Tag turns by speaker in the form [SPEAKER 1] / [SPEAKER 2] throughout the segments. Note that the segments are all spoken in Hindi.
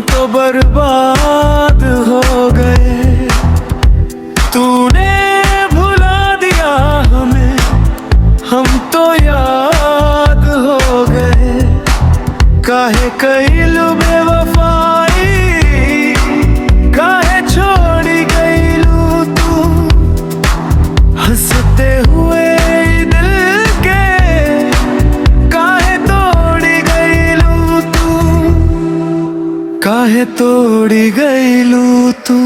[SPEAKER 1] तो बर्बाद हो गए। तूने भुला दिया हमें, हम तो याद हो गए। काहे कइलू बेवफाई, काहे छोड़ी गइलू तू। हंसते हुए दिल के काहे तोड़ी गइलू तू, काहे तोड़ी गइलू तू।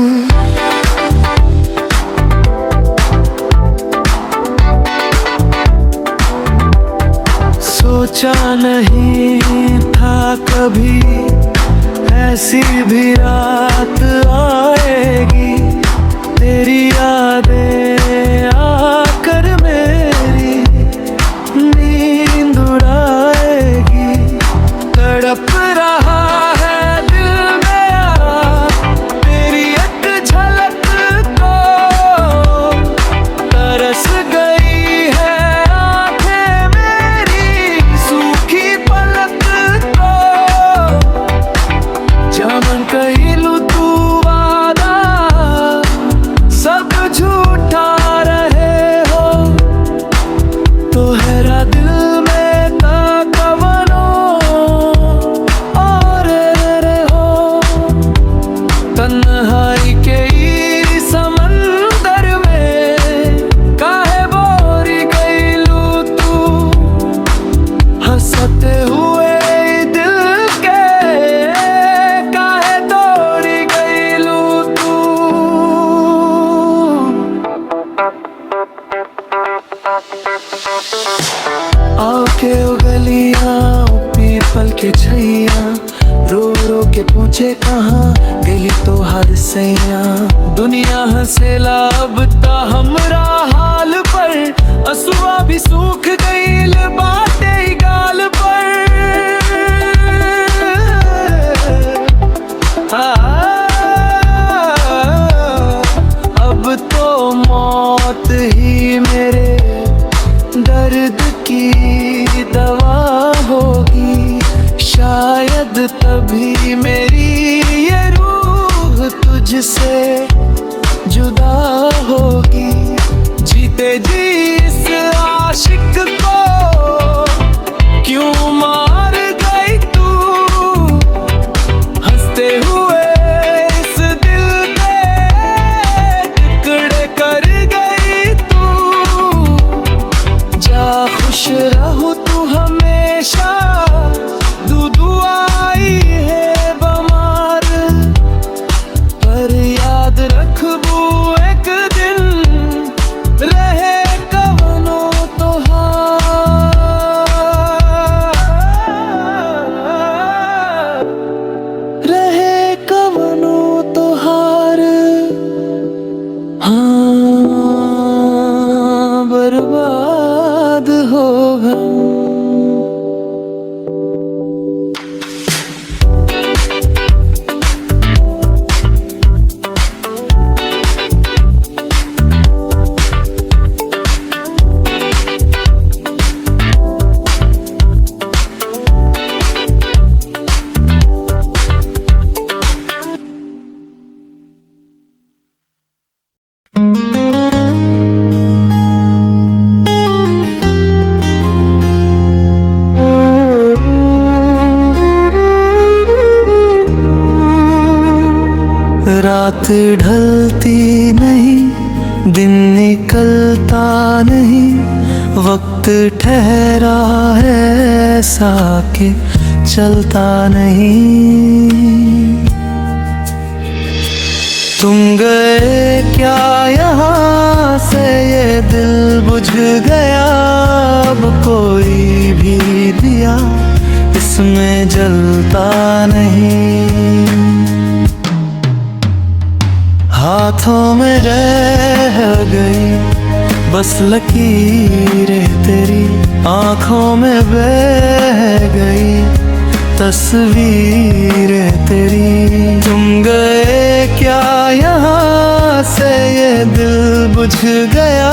[SPEAKER 1] सोचा नहीं था कभी ऐसी भी रात आएगी। तेरी यादें आकर मेरी नींद उड़ाएगी। तड़प रहा है दिल मेरा तेरी एक झलक को। तरस गई है आंखें मेरी सूखी पलक को। जामन कइलू तू वादा, सब झूठा रहे हो। तोहरा दिल में कवनो और रे हो। तन्हाई के ई समंदर में काहे बोरी गइलू तू। हंसते हुए दिल के काहे तोड़ी गइलू तू। आओ के ओ गलियां, ओ पीपल के छैया, रो रो के पूछे कहाँ गई तो हद सैया। दुनिया हंसेला अब ता हमरा हाल पर, असुआ भी सूख गईल बाटे गाल पर। अब तो मौत ही मेरे दर्द की दवा होगी। शायद तभी मेरी ये रूह तुझसे जुदा होगी। जीते जी इस आशिक को क्यों मार गई तू। हंसते हुए इस दिल के टुकड़े कर गई तू। जा खुश रहो तू हमेशा, दुआई है बमार। पर याद रखबू एक दिन रहे कवनो तोहार। रहे कवनो तोहार। हाँ, बर्बाद हो हम। रात ढलती नहीं, दिन निकलता नहीं। वक्त ठहरा है ऐसा कि चलता नहीं। तुम गए क्या यहाँ से ये दिल बुझ गया। अब कोई भी दिया इसमें जलता नहीं। हाथों में रह गई बस लकीरें तेरी। आँखों में बह गई तस्वीरें तेरी। तुम गए क्या यहाँ से ये दिल बुझ गया।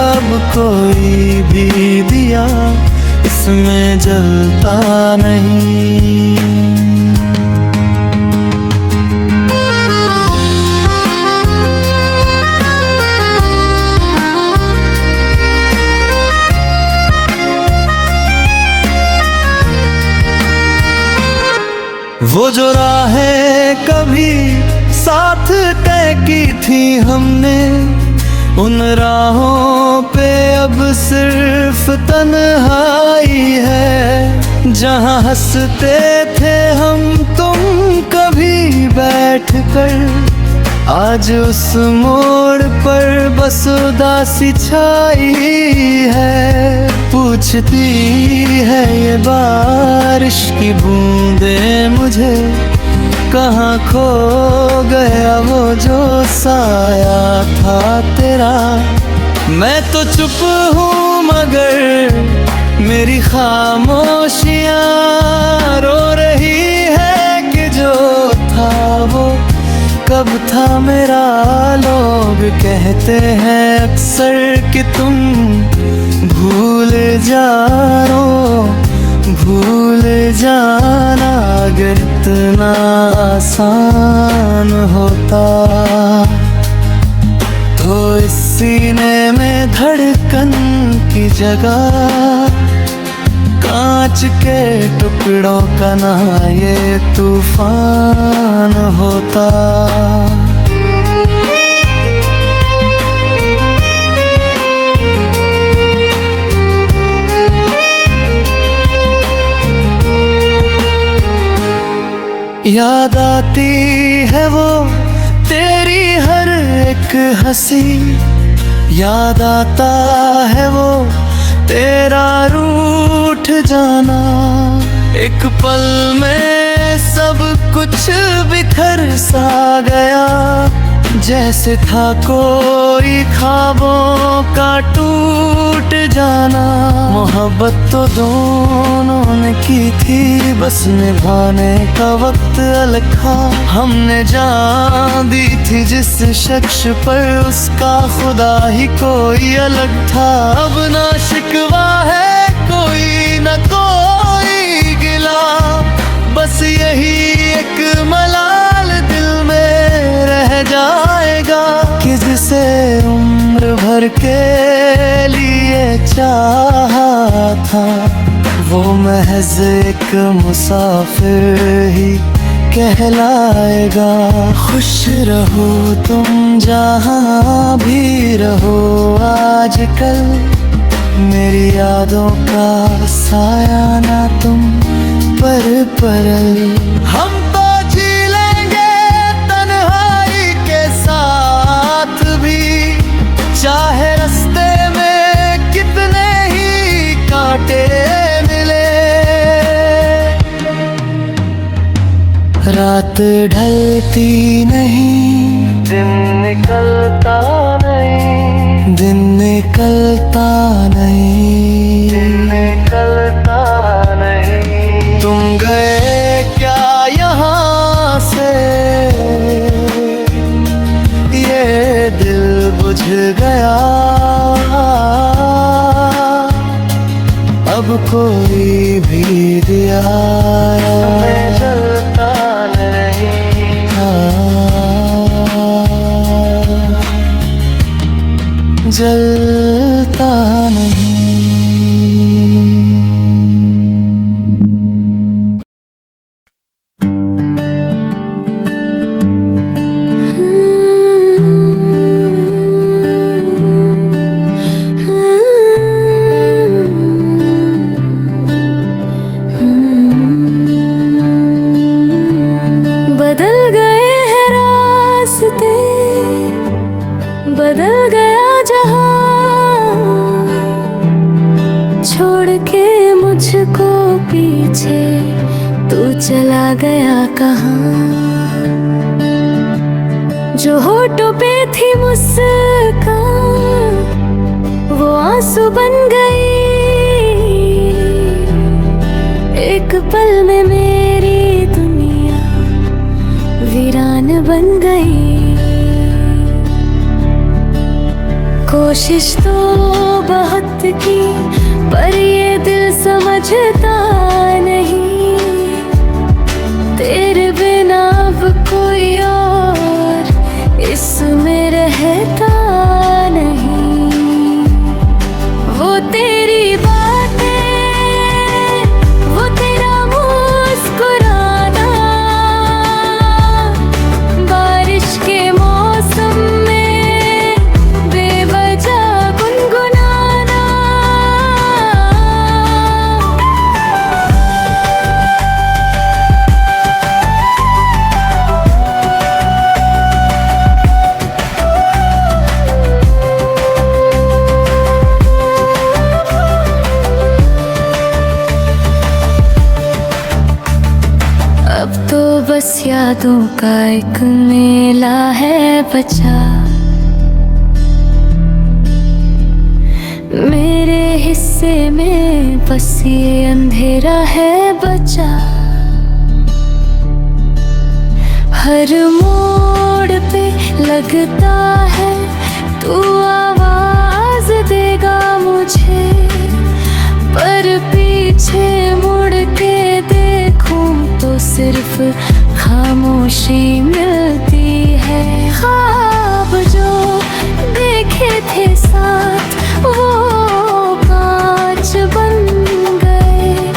[SPEAKER 1] अब कोई भी दिया इसमें जलता नहीं। वो जो राहें कभी साथ तय की थी हमने, उन राहों पे अब सिर्फ तन्हाई है। जहाँ हंसते थे हम तुम कभी बैठकर, आज उस मोड़ पर बस उदासी छाई है। पूछती है ये बारिश की बूंदें मुझे, कहाँ खो गया वो जो साया था तेरा। मैं तो चुप हूँ मगर मेरी खामोशियाँ रो रही है कि जो था वो कब था मेरा। लोग कहते हैं अक्सर कि तुम भूल जाना अगर इतना आसान होता, तो इस सीने में धड़कन की जगह कांच के टुकड़ों का ना ये तूफान होता। याद आती है वो तेरी हर एक हंसी, याद आता है वो तेरा रूठ जाना। एक पल में सब कुछ बिखर सा गया, जैसे था कोई ख्वाबों का टूट जाना। मोहब्बत तो दोनों ने की थी, बस निभाने का वक्त अलग था। हमने जान दी थी जिस शख्स पर, उसका खुदा ही कोई अलग था। अब ना शिकवा है कोई न कोई गिला, बस यही एक मलाल दिल में रह जाएगा कि जिसे उम्र भर के लिए चाहा था, वो महज एक मुसाफिर ही कहलाएगा। खुश रहो तुम जहाँ भी रहो आजकल, मेरी यादों का साया ना तुम पर परल। हम तो जी लेंगे तन्हाई के साथ भी, चाहे रास्ते में कितने ही कांटे मिले। रात ढलती नहीं, दिन निकलता नहीं, दिन निकलता नहीं, दिन निकलता नहीं। तुम गए क्या यहाँ से, ये दिल बुझ गया। अब कोई भी दिया जलता नहीं, जलता नहीं।
[SPEAKER 2] बदल गया जहां, छोड़ के मुझको पीछे तू चला गया कहाँ। जो होठों पे थी मुस्कान, वो आंसू बन गई। एक पल में मेरी दुनिया वीरान बन गई। कोशिश तो बहुत की, पर ये दिल समझता नहीं। तेरे बिना अब कोई और इसमें रहता नहीं। वो तेरी बातें, वो तेरा मुस्कुराना, यादों का एक मेला है बचा। मेरे हिस्से में बस ये अंधेरा है बचा। हर मोड़ पे लगता है तू आवाज देगा मुझे, पर पीछे मुड़ के देखूं तो सिर्फ खामोशी मिलती है। ख्वाब जो देखे थे साथ वो कांच बन गए,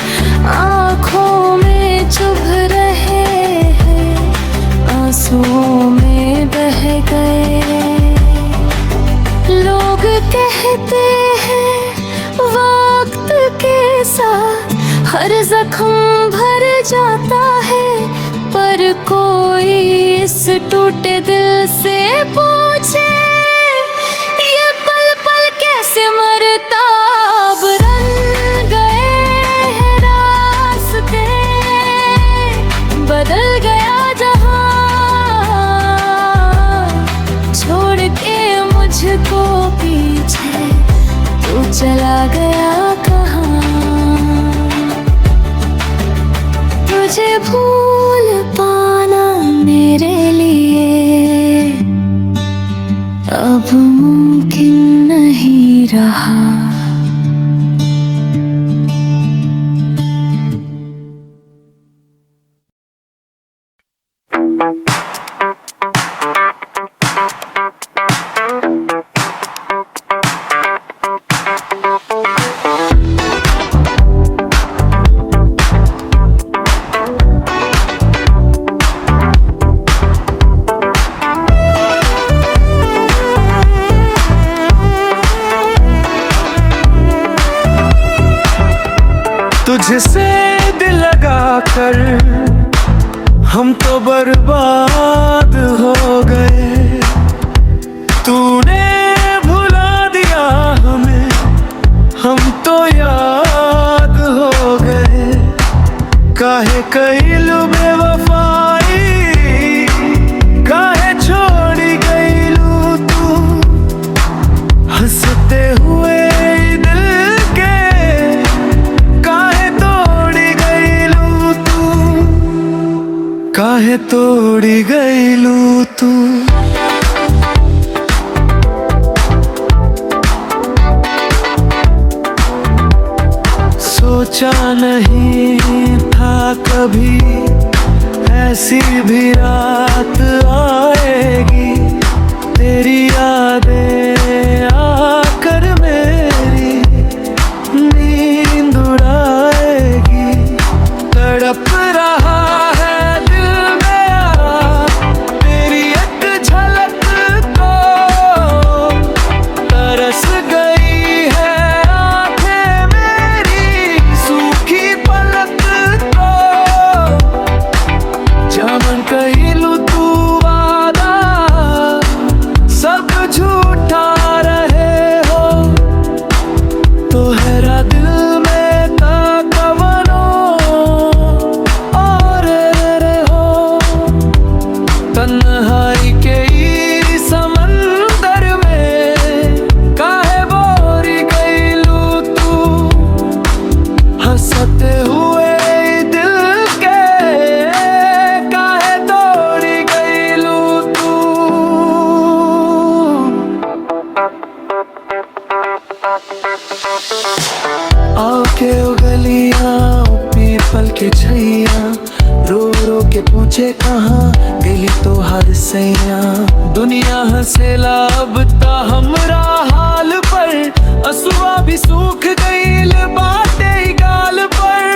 [SPEAKER 2] आँखों में चुभ रहे हैं, आंसुओं में बह गए। लोग कहते हैं वक्त के साथ हर जख्म भर जाता है, पर कोई इस टूटे दिल से पूछे ये पल पल कैसे मरता। अब रंग गए हैं रास्ते, बदल गया जहां, छोड़ के मुझको पीछे तू चला गया कहाँ। तुझे भूल पाना मेरे लिए अब मुमकिन नहीं रहा।
[SPEAKER 1] तुझसे दिल लगा कर हम तो बर्बाद हो गए। तूने भुला दिया हमें, हम तो याद हो गए। काहे कइलू बेवफाई, काहे छोड़ी गइलू तू, हंसते हुए काहे तोड़ी गइलू तू। सोचा नहीं था कभी ऐसी भी रात आएगी, तेरी यादें आकर मेरी नींद उड़ाएगी। तड़प रहा के गलियां पीपल के छैया, रो रो के पूछे कहाँ गली तो हर सैया। दुनिया हंसेला अब ता हमरा हाल पर, असुआ भी सूख गईल बाटे गाल पर।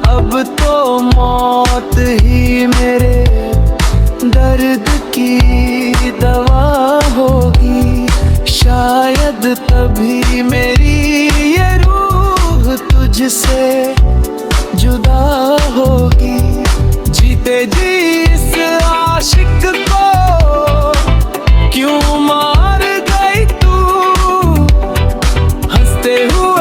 [SPEAKER 1] अब तो मौत ही मेरे दर्द की दवा होगी, शायद तभी मेरी ये रूह तुझसे जुदा होगी। जीते जी इस आशिक को क्यों मार गई तू, हंसते हुए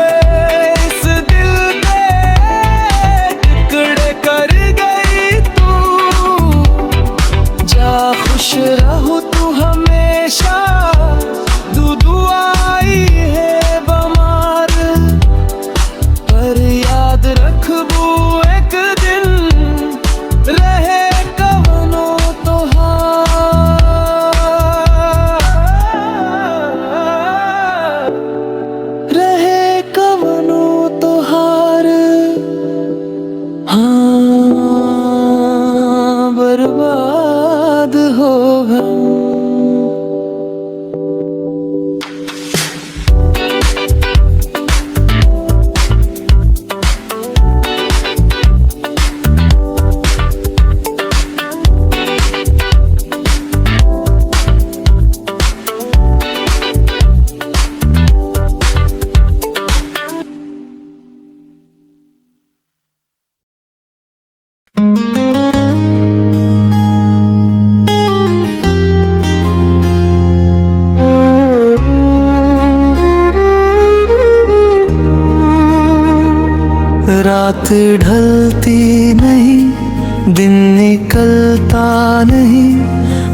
[SPEAKER 1] रात ढलती नहीं, दिन निकलता नहीं,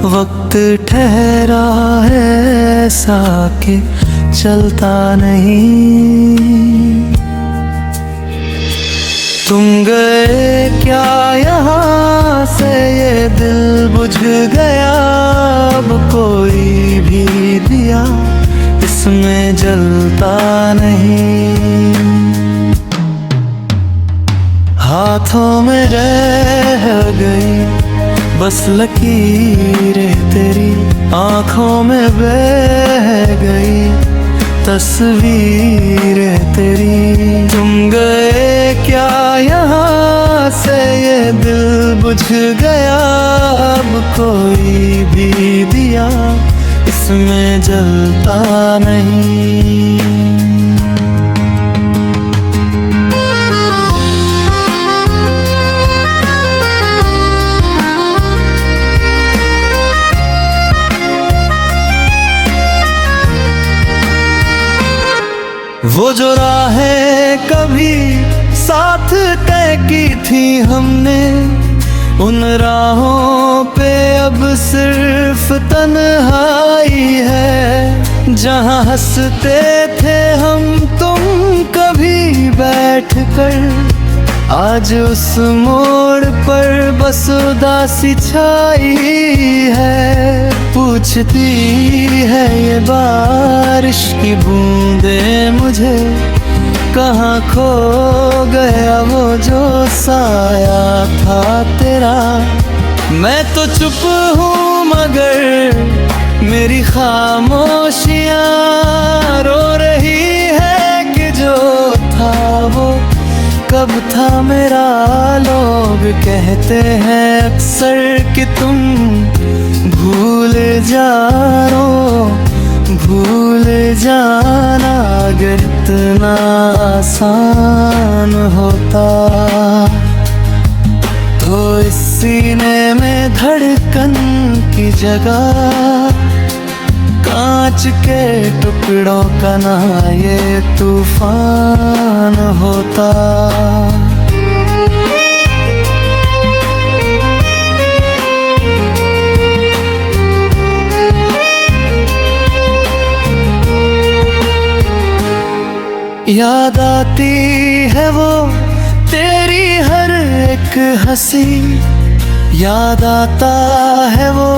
[SPEAKER 1] वक्त ठहरा है ऐसा कि चलता नहीं। तुम गए क्या यहाँ से, ये दिल बुझ गया, अब कोई भी दिया इसमें जलता नहीं। हाथों में रह गई बस लकीरें तेरी, आँखों में बह गई तस्वीरें तेरी। तुम गए क्या यहाँ से, ये दिल बुझ गया, अब कोई भी दिया इसमें जलता नहीं। वो जो राहें कभी साथ तय की थी हमने, उन राहों पे अब सिर्फ तन्हाई है। जहाँ हंसते थे हम तुम कभी बैठ कर, आज उस मोड़ पर बस उदासी छाई है। पूछती है ये बारिश की बूंदें मुझे, कहाँ खो गया वो जो साया था तेरा। मैं तो चुप हूँ मगर मेरी खामोशियाँ रो रही है कि जो था वो कब था मेरा। लोग कहते हैं अक्सर कि तुम भूल जाओ, भूल जाना अगर इतना आसान होता, तो इस सीने में धड़कन की जगह कांच के टुकड़ों का ना ये तूफान होता। याद आती है वो तेरी हर एक हंसी, याद आता है वो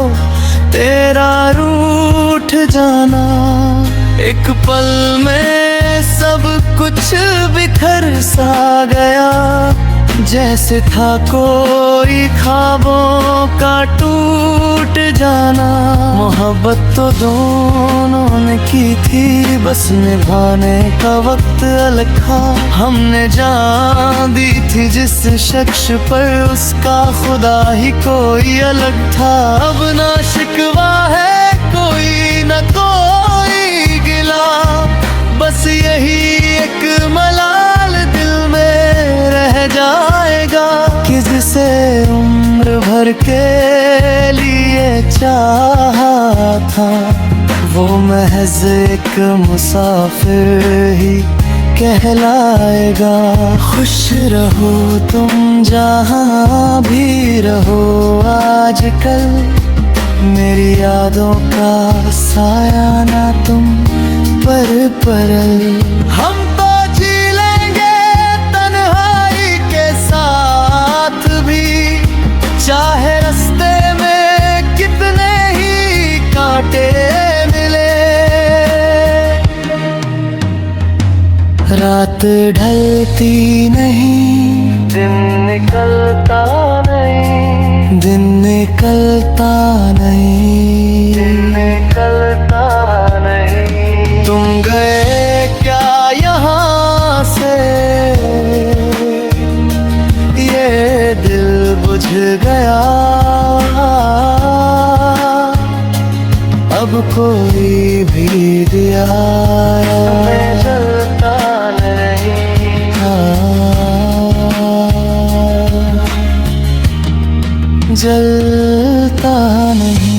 [SPEAKER 1] तेरा रूठ जाना। एक पल में सब कुछ बिखर सा गया, जैसे था कोई ख्वाबों का टूट जाना। मोहब्बत तो दोनों ने की थी, बस निभाने का वक्त अलग था। हमने जान दी थी जिस शख्स पर, उसका खुदा ही कोई अलग था। अब ना शिकवा है कोई न कोई गिला, बस यही एक मलाल दिल में रह जाएगा कि जिसे उम्र भर के लिए चाहा था, वो महज एक मुसाफिर ही कहलाएगा। खुश रहो तुम जहाँ भी रहो आजकल, मेरी यादों का साया ना तुम पर परल। हम तो जी लेंगे तन्हाई के साथ भी, चाहे रास्ते में कितने ही कांटे मिले। रात ढलती नहीं, दिन निकलता नहीं, दिन निकलता नहीं, दिन निकलता नहीं। तुम गए क्या यहाँ से, ये दिल बुझ गया, अब कोई भी दिया जलता नहीं। जलता नहीं।